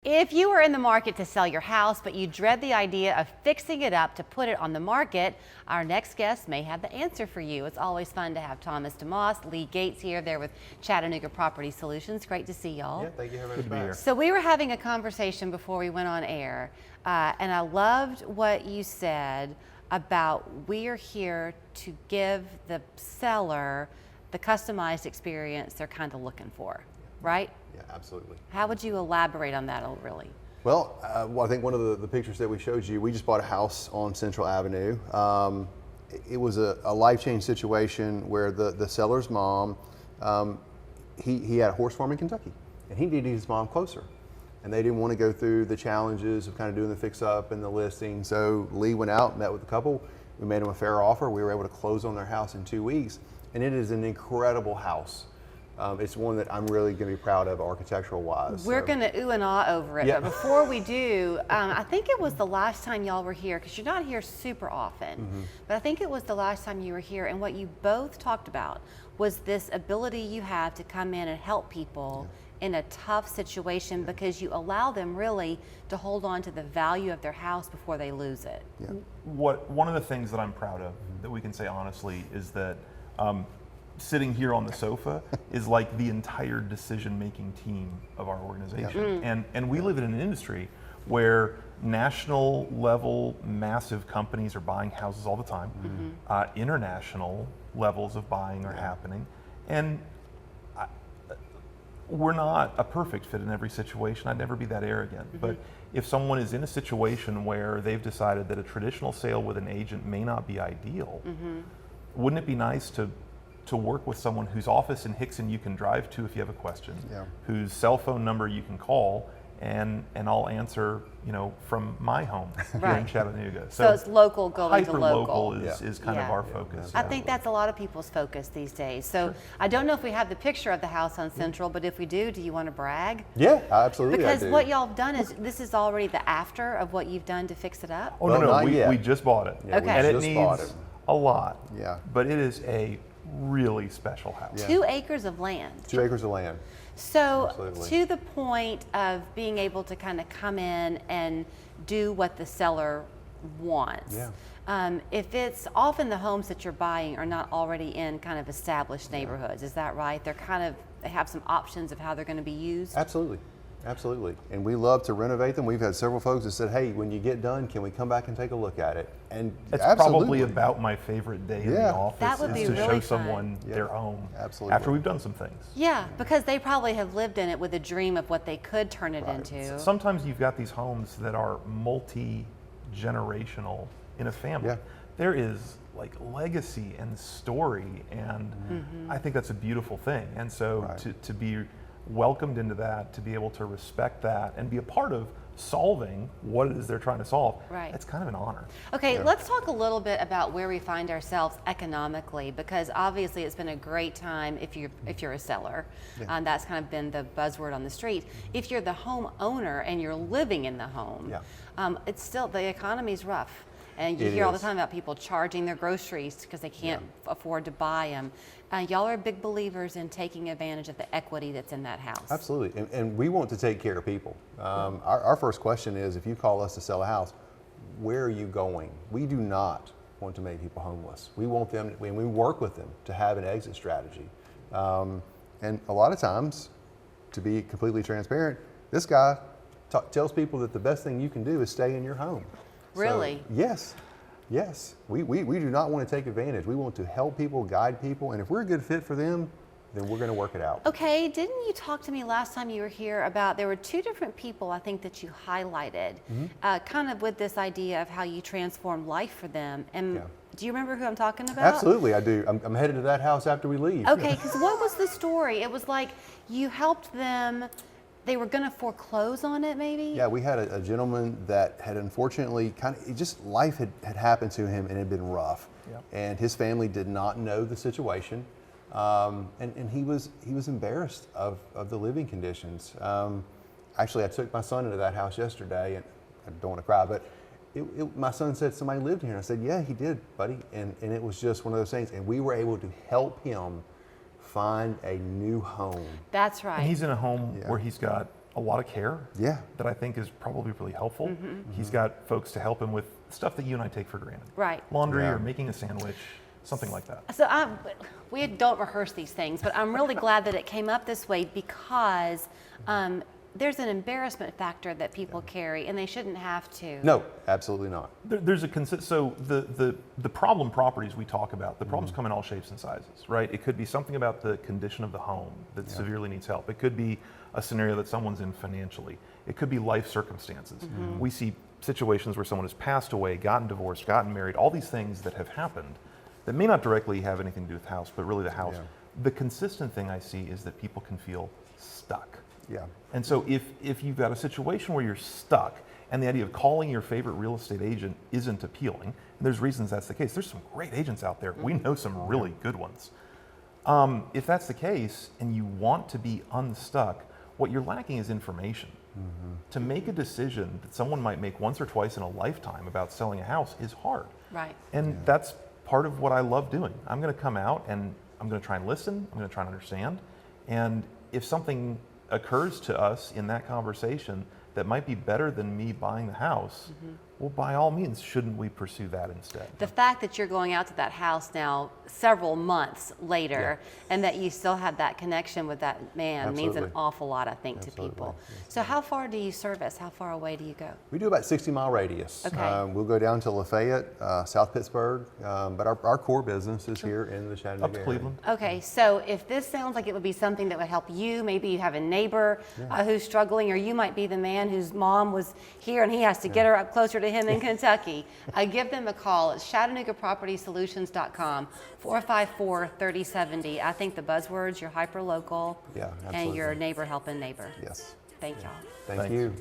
If you are in the market to sell your house, but you dread the idea of fixing it up to put it on the market, our next guest may have the answer for you. It's always fun to have Thomas DeMoss, Lee Gates here. They're with Chattanooga Property Solutions. Great to see y'all. Yeah, thank you for having us back. So we were having a conversation before we went on air, and I loved what you said about we are here to give the seller the customized experience they're kind of looking for, right? Yeah, absolutely. How would you elaborate on that, really? Well, I think one of the pictures that we showed you, we just bought a house on Central Avenue. It was a life-change situation where the seller's mom, he had a horse farm in Kentucky, and he needed his mom closer. And they didn't want to go through the challenges of kind of doing the fix-up and the listing. So Lee went out, met with the couple. We made them a fair offer. We were able to close on their house in 2 weeks. And it is an incredible house. It's one that I'm really going to be proud of architectural-wise. We're going to ooh and ah over it, Yeah. but before we do, I think it was the last time y'all were here, because you're not here super often, but I think it was the last time you were here, and what you both talked about was this ability you have to come in and help people in a tough situation, because you allow them really to hold on to the value of their house before they lose it. Yeah. One of the things that I'm proud of, that we can say honestly, is that sitting here on the sofa is like the entire decision-making team of our organization. And we live in an industry where national level massive companies are buying houses all the time. International levels of buying are happening. And we're not a perfect fit in every situation. I'd never be that arrogant. But if someone is in a situation where they've decided that a traditional sale with an agent may not be ideal, wouldn't it be nice to work with someone whose office in Hickson you can drive to if you have a question, whose cell phone number you can call, and I'll answer, from my home here in Chattanooga. So it's local going to local. Hyper-local is kind of our focus. I think that's a lot of people's focus these days. So I don't know if we have the picture of the house on Central, but if we do you want to brag? Yeah, absolutely. Because I do. what y'all have done is, this is already the after of what you've done to fix it up? Oh, Well, no, not we yet. just bought it. Yeah, Okay. And it just bought needs it. a lot. Yeah. But it is a really special house. 2 acres of land. 2 acres of land. So Absolutely. to the point of being able to kind of come in and do what the seller wants. Yeah. If it's often the homes that you're buying are not already in kind of established neighborhoods, is that right? They have some options of how they're going to be used. Absolutely. Absolutely. And we love to renovate them. We've had several folks that said, hey, when you get done, can we come back and take a look at it? And It's absolutely. probably about my favorite day in the office That would is be to really show fun. someone their home Absolutely. after we've done some things. Yeah, because they probably have lived in it with a dream of what they could turn it into. Sometimes you've got these homes that are multi-generational in a family. Yeah. There is like legacy and story, and I think that's a beautiful thing. And so to be welcomed into that, to be able to respect that and be a part of solving what it is they're trying to solve, it's kind of an honor. Okay, let's talk a little bit about where we find ourselves economically, because obviously it's been a great time if you're a seller. That's kind of been the buzzword on the street. If you're the home owner and you're living in the home, it's still, the economy's rough. And you hear all the time about people charging their groceries because they can't afford to buy them. Y'all are big believers in taking advantage of the equity that's in that house. Absolutely. And we want to take care of people. Our first question is, if you call us to sell a house, where are you going? We do not want to make people homeless. We want them, we work with them to have an exit strategy. And a lot of times, to be completely transparent, this guy tells people that the best thing you can do is stay in your home. Really? So, yes. We do not want to take advantage. We want to help people, guide people, and if we're a good fit for them, then we're going to work it out. Okay, didn't you talk to me last time you were here about, there were 2 different people I think that you highlighted, kind of with this idea of how you transform life for them. And do you remember who I'm talking about? Absolutely, I do. I'm headed to that house after we leave. Okay, because what was the story? It was like you helped them. They were going to foreclose on it, maybe? Yeah, we had a gentleman that had unfortunately life had happened to him and it had been rough. And his family did not know the situation. And he was embarrassed of the living conditions. Actually, I took my son into that house yesterday, and I don't want to cry, but my son said somebody lived here. And I said, yeah, he did, buddy. And it was just one of those things. And we were able to help him find a new home. That's right. And he's in a home where he's got a lot of care. Yeah. That I think is probably really helpful. He's got folks to help him with stuff that you and I take for granted. Right. Laundry Yeah. or making a sandwich, something like that. So we don't rehearse these things, but I'm really glad that it came up this way because there's an embarrassment factor that people carry, and they shouldn't have to. No, absolutely not. There's a so the problem properties we talk about, the problems come in all shapes and sizes, right? It could be something about the condition of the home that severely needs help. It could be a scenario that someone's in financially. It could be life circumstances. We see situations where someone has passed away, gotten divorced, gotten married, all these things that have happened that may not directly have anything to do with the house, but really the house. Yeah. The consistent thing I see is that people can feel stuck. Yeah. And so if you've got a situation where you're stuck and the idea of calling your favorite real estate agent isn't appealing, and there's reasons that's the case. There's some great agents out there. We know some really good ones. If that's the case and you want to be unstuck, what you're lacking is information. To make a decision that someone might make once or twice in a lifetime about selling a house is hard. Right. And that's part of what I love doing. I'm going to come out and I'm going to try and listen. I'm going to try and understand. And if something occurs to us in that conversation that might be better than me buying the house, well, by all means, shouldn't we pursue that instead? The fact that you're going out to that house now several months later and that you still have that connection with that man means an Absolutely. awful lot, I think, to Absolutely. people. Yes. So how far do you service? How far away do you go? We do about 60-mile radius. Okay. We'll go down to Lafayette, South Pittsburgh, but our core business is here in the Chattanooga Up to area. Cleveland. Okay, so if this sounds like it would be something that would help you, maybe you have a neighbor who's struggling, or you might be the man whose mom was here and he has to get her up closer to him in Kentucky, give them a call. It's ChattanoogaPropertySolutions.com, 454-3070. I think the buzzwords, you're hyper local Yeah, and absolutely. your neighbor helping neighbor. Yes. Thank y'all. Thank Thanks. you.